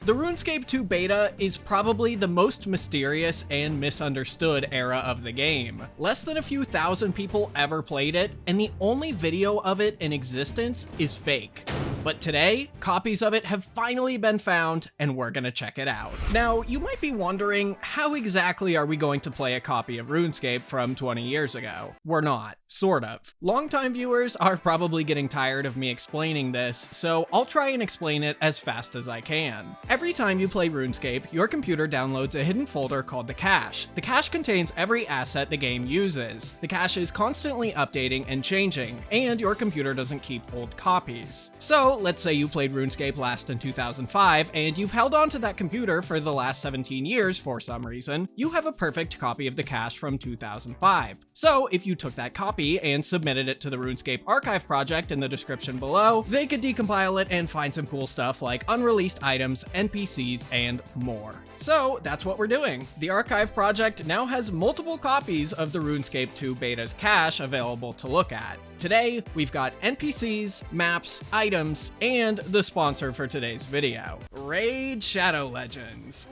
The RuneScape 2 beta is probably the most mysterious and misunderstood era of the game. Less than a few thousand people ever played it, and the only video of it in existence is fake. But today, copies of it have finally been found, and we're gonna check it out. Now, you might be wondering, how exactly are we going to play a copy of RuneScape from 20 years ago? We're not. Sort of. Longtime viewers are probably getting tired of me explaining this, so I'll try and explain it as fast as I can. Every time you play RuneScape, your computer downloads a hidden folder called the cache. The cache contains every asset the game uses. The cache is constantly updating and changing, and your computer doesn't keep old copies. So, let's say you played RuneScape last in 2005, and you've held onto that computer for the last 17 years for some reason. You have a perfect copy of the cache from 2005. So, if you took that copy and submitted it to the RuneScape archive project in the description below, they could decompile it and find some cool stuff like unreleased items, NPCs, and more. So that's what we're doing. The archive project now has multiple copies of the RuneScape 2 beta's cache available to look at. Today, we've got NPCs, maps, items, and the sponsor for today's video, Raid Shadow Legends.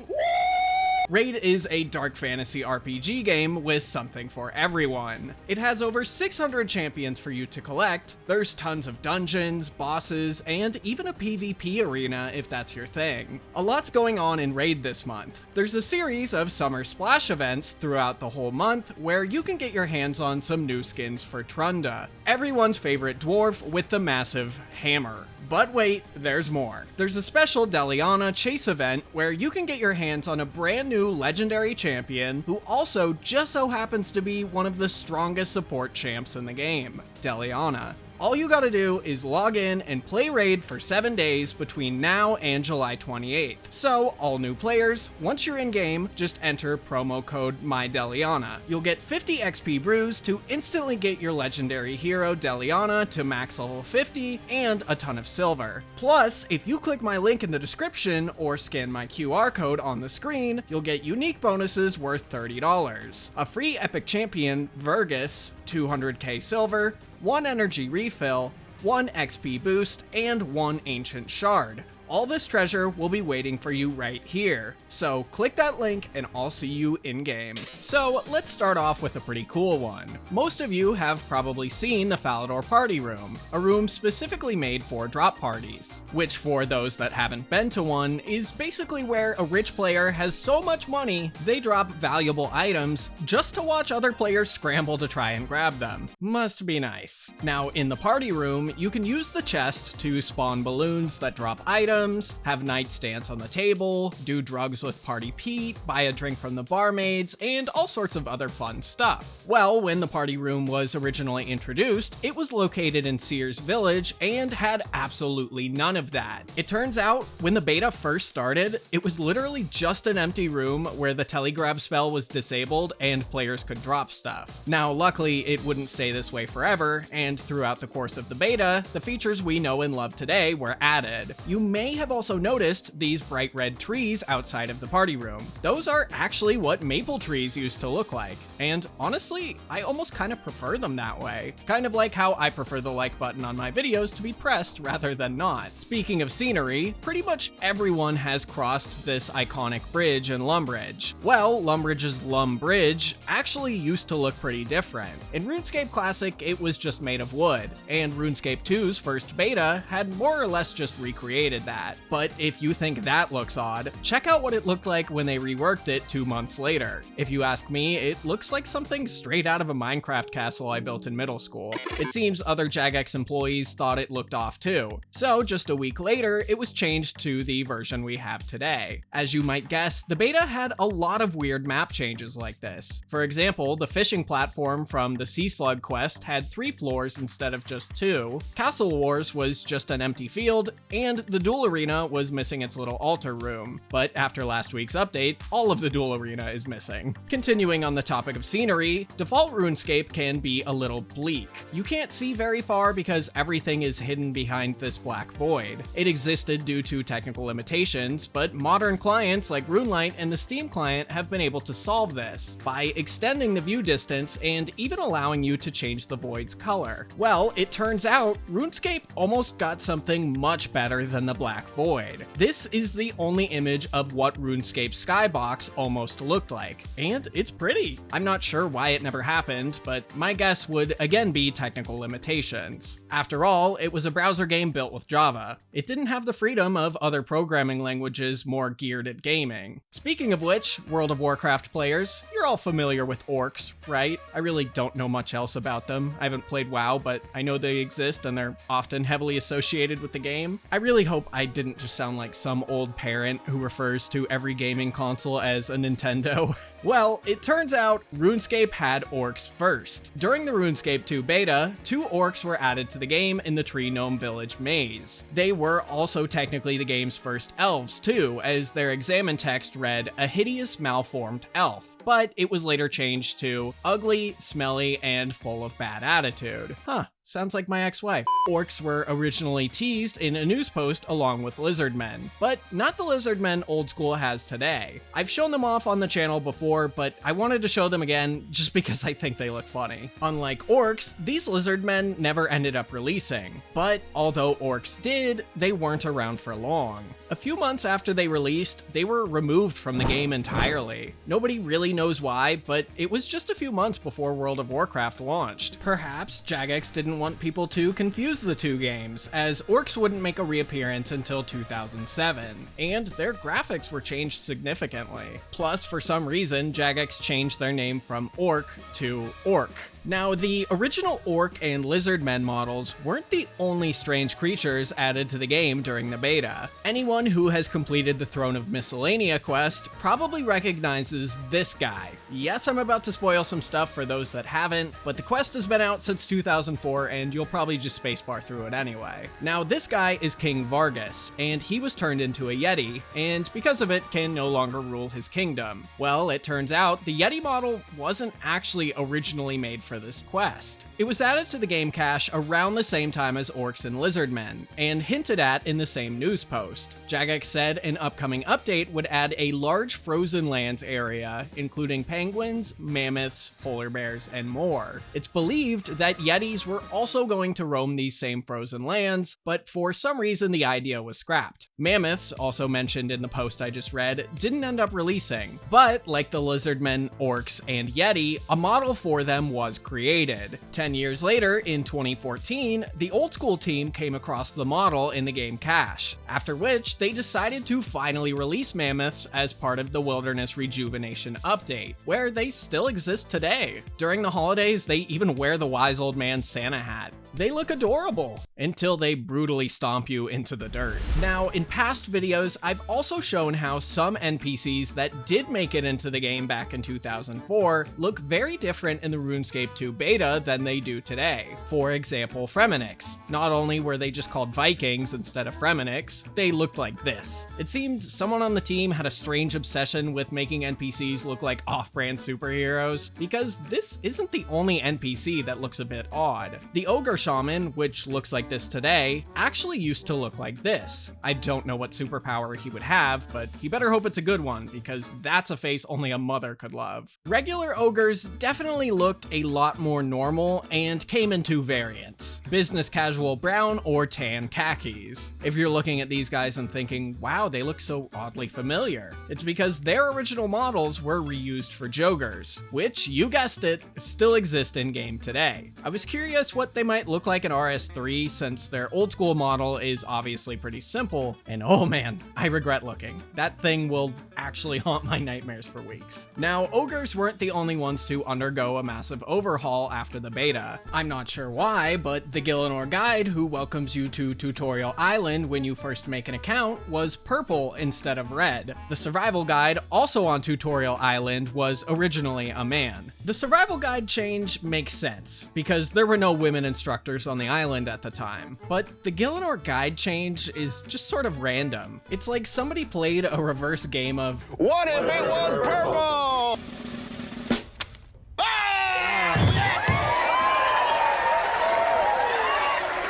Raid is a dark fantasy RPG game with something for everyone. It has over 600 champions for you to collect, there's tons of dungeons, bosses, and even a PvP arena if that's your thing. A lot's going on in Raid this month. There's a series of summer splash events throughout the whole month where you can get your hands on some new skins for Trunda, everyone's favorite dwarf with the massive hammer. But wait, there's more. There's a special Deliana chase event where you can get your hands on a brand new legendary champion who also just so happens to be one of the strongest support champs in the game, Deliana. All you gotta do is log in and play Raid for 7 days between now and July 28th. So, all new players, once you're in game, just enter promo code MyDeliana. You'll get 50 XP brews to instantly get your legendary hero Deliana to max level 50 and a ton of silver. Plus, if you click my link in the description or scan my QR code on the screen, you'll get unique bonuses worth $30. A free epic champion, Vergus, 200k silver, 1 energy refill, 1 XP boost, and 1 ancient shard. All this treasure will be waiting for you right here. So click that link and I'll see you in game. So let's start off with a pretty cool one. Most of you have probably seen the Falador party room, a room specifically made for drop parties, which for those that haven't been to one is basically where a rich player has so much money they drop valuable items just to watch other players scramble to try and grab them. Must be nice. Now in the party room, you can use the chest to spawn balloons that drop items, have nightstands on the table, do drugs with Party Pete, buy a drink from the barmaids, and all sorts of other fun stuff. Well, when the party room was originally introduced, it was located in Sears Village and had absolutely none of that. It turns out, when the beta first started, it was literally just an empty room where the telegrab spell was disabled and players could drop stuff. Now, luckily, it wouldn't stay this way forever, and throughout the course of the beta, the features we know and love today were added. You may have also noticed these bright red trees outside of the party room. Those are actually what maple trees used to look like, and honestly, I almost kind of prefer them that way. Kind of like how I prefer the like button on my videos to be pressed rather than not. Speaking of scenery, pretty much everyone has crossed this iconic bridge in Lumbridge. Well, Lumbridge's Lum Bridge actually used to look pretty different. In RuneScape Classic, it was just made of wood, and RuneScape 2's first beta had more or less just recreated that. But if you think that looks odd, check out what it looked like when they reworked it 2 months later. If you ask me, it looks like something straight out of a Minecraft castle I built in middle school. It seems other Jagex employees thought it looked off too. So just a week later, it was changed to the version we have today. As you might guess, the beta had a lot of weird map changes like this. For example, the fishing platform from the Sea Slug quest had 3 floors instead of just 2, Castle Wars was just an empty field, and the duel arena was missing its little altar room. But after last week's update, all of the duel arena is missing. Continuing on the topic of scenery, default RuneScape can be a little bleak. You can't see very far because everything is hidden behind this black void. It existed due to technical limitations, but modern clients like RuneLite and the Steam client have been able to solve this by extending the view distance and even allowing you to change the void's color. Well, it turns out RuneScape almost got something much better than the black black void. This is the only image of what RuneScape's skybox almost looked like, and it's pretty. I'm not sure why it never happened, but my guess would again be technical limitations. After all, it was a browser game built with Java. It didn't have the freedom of other programming languages more geared at gaming. Speaking of which, World of Warcraft players, you're all familiar with Orcs, right? I really don't know much else about them. I haven't played WoW, but I know they exist and they're often heavily associated with the game. I really hope I didn't just sound like some old parent who refers to every gaming console as a Nintendo. Well, it turns out RuneScape had orcs first. During the RuneScape 2 beta, 2 orcs were added to the game in the Tree Gnome Village maze. They were also technically the game's first elves too, as their examine text read, "A hideous malformed elf," but it was later changed to ugly, smelly, and full of bad attitude. Huh, sounds like my ex-wife. Orcs were originally teased in a news post along with lizardmen, but not the lizardmen old school has today. I've shown them off on the channel before, but I wanted to show them again just because I think they look funny. Unlike orcs, these lizardmen never ended up releasing, but although orcs did, they weren't around for long. A few months after they released, they were removed from the game entirely. Nobody really knows why, but it was just a few months before World of Warcraft launched. Perhaps Jagex didn't want people to confuse the two games, as orcs wouldn't make a reappearance until 2007, and their graphics were changed significantly. Plus, for some reason, Jagex changed their name from Orc to Orc. Now, the original Orc and Lizardmen models weren't the only strange creatures added to the game during the beta. Anyone who has completed the Throne of Miscellanea quest probably recognizes this guy. Yes, I'm about to spoil some stuff for those that haven't, but the quest has been out since 2004 and you'll probably just spacebar through it anyway. Now, this guy is King Vargas, and he was turned into a Yeti, and because of it can no longer rule his kingdom. Well, it turns out the Yeti model wasn't actually originally made for this quest. It was added to the game cache around the same time as Orcs and Lizardmen, and hinted at in the same news post. Jagex said an upcoming update would add a large frozen lands area, including penguins, mammoths, polar bears, and more. It's believed that Yetis were also going to roam these same frozen lands, but for some reason the idea was scrapped. Mammoths, also mentioned in the post I just read, didn't end up releasing, but like the Lizardmen, Orcs, and Yeti, a model for them was created. 10 years later, in 2014, the old school team came across the model in the game cache, after which they decided to finally release mammoths as part of the Wilderness Rejuvenation update, where they still exist today. During the holidays, they even wear the wise old man Santa hat. They look adorable until they brutally stomp you into the dirt. Now, in past videos, I've also shown how some NPCs that did make it into the game back in 2004 look very different in the RuneScape 2 beta than they do today. For example, Fremenniks. Not only were they just called Vikings instead of Fremenniks, they looked like this. It seemed someone on the team had a strange obsession with making NPCs look like off-brand superheroes, because this isn't the only NPC that looks a bit odd. The Ogre Shaman, which looks like this today, actually used to look like this. I don't know what superpower he would have, but he better hope it's a good one, because that's a face only a mother could love. Regular ogres definitely looked a lot more normal and came in two variants: business casual brown or tan khakis. If you're looking at these guys and thinking, wow, they look so oddly familiar, it's because their original models were reused for Jogers, which, you guessed it, still exist in game today. I was curious what they might look like in RS3, since their old school model is obviously pretty simple, and oh man, I regret looking. That thing will actually haunt my nightmares for weeks. Now, ogres weren't the only ones to undergo a massive overhaul after the beta. I'm not sure why, but the Gielinor guide, who welcomes you to Tutorial Island when you first make an account, was purple instead of red. The survival guide, also on Tutorial Island, was originally a man. The survival guide change makes sense, because there were no women instructors on the island at the time. But the Gielinor guide change is just sort of random. It's like somebody played a reverse game of What if it was purple?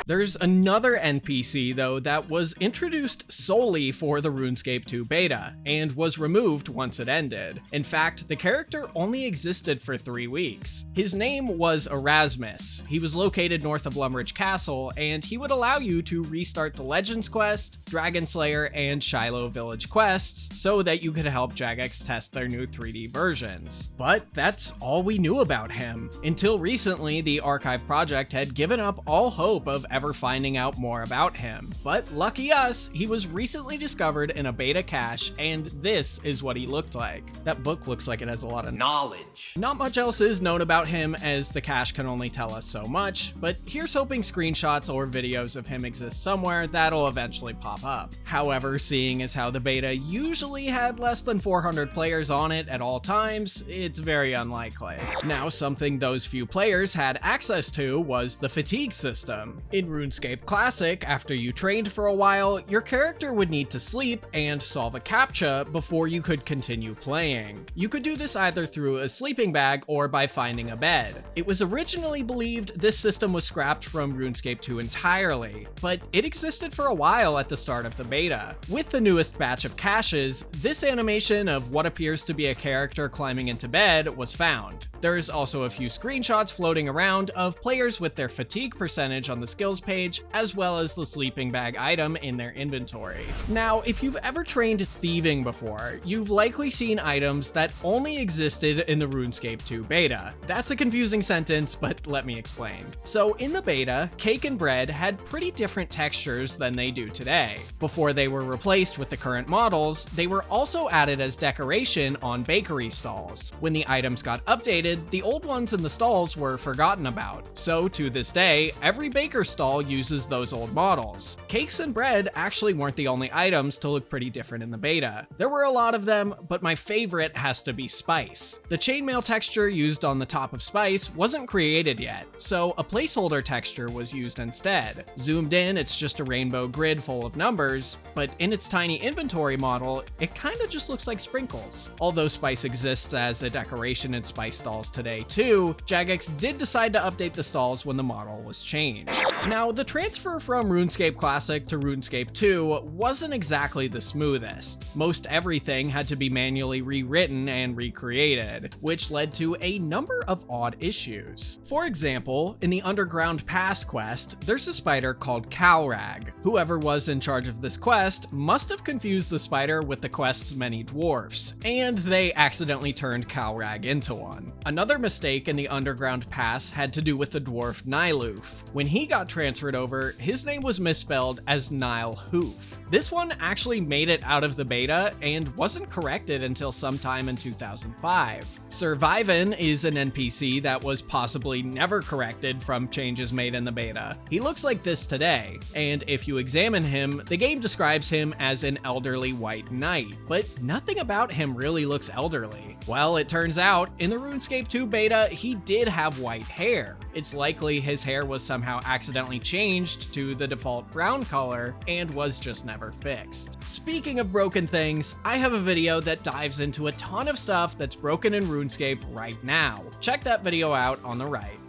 There's another NPC though that was introduced solely for the RuneScape 2 beta, and was removed once it ended. In fact, the character only existed for 3 weeks. His name was Erasmus. He was located north of Lumberich Castle, and he would allow you to restart the Legends quest, Dragon Slayer, and Shiloh Village quests so that you could help Jagex test their new 3D versions. But that's all we knew about him. Until recently, the Archive project had given up all hope of ever finding out more about him. But lucky us, he was recently discovered in a beta cache, and this is what he looked like. That book looks like it has a lot of knowledge. Not much else is known about him, as the cache can only tell us so much, but here's hoping screenshots or videos of him exist somewhere that'll eventually pop up. However, seeing as how the beta usually had less than 400 players on it at all times, it's very unlikely. Now, something those few players had access to was the fatigue system. In RuneScape Classic, after you trained for a while, your character would need to sleep and solve a CAPTCHA before you could continue playing. You could do this either through a sleeping bag or by finding a bed. It was originally believed this system was scrapped from RuneScape 2 entirely, but it existed for a while at the start of the beta. With the newest batch of caches, this animation of what appears to be a character climbing into bed was found. There's also a few screenshots floating around of players with their fatigue percentage on the skills page, as well as the sleeping bag item in their inventory. Now, if you've ever trained thieving before, you've likely seen items that only existed in the RuneScape 2 beta. That's a confusing sentence, but let me explain. So in the beta, cake and bread had pretty different textures than they do today. Before they were replaced with the current models, they were also added as decoration on bakery stalls. When the items got updated, the old ones in the stalls were forgotten about. So to this day, every baker stall uses those old models. Cakes and bread actually weren't the only items to look pretty different in the beta. There were a lot of them, but my favorite has to be spice. The chainmail texture used on the top of spice wasn't created yet, so a placeholder texture was used instead. Zoomed in, it's just a rainbow grid full of numbers, but in its tiny inventory model, it kinda just looks like sprinkles. Although spice exists as a decoration in spice stalls today too, Jagex did decide to update the stalls when the model was changed. Now, the transfer from RuneScape Classic to RuneScape 2 wasn't exactly the smoothest. Most everything had to be manually rewritten and recreated, which led to a number of odd issues. For example, in the Underground Pass quest, there's a spider called Calrag. Whoever was in charge of this quest must have confused the spider with the quest's many dwarfs, and they accidentally turned Calrag into one. Another mistake in the Underground Pass had to do with the dwarf Niloof. When he got transferred over, his name was misspelled as Nile Hoof. This one actually made it out of the beta and wasn't corrected until sometime in 2005. Survivin is an NPC that was possibly never corrected from changes made in the beta. He looks like this today, and if you examine him, the game describes him as an elderly white knight, but nothing about him really looks elderly. Well, it turns out, in the RuneScape 2 beta, he did have white hair. It's likely his hair was somehow accidentally changed to the default brown color and was just never fixed. Speaking of broken things, I have a video that dives into a ton of stuff that's broken in RuneScape right now. Check that video out on the right.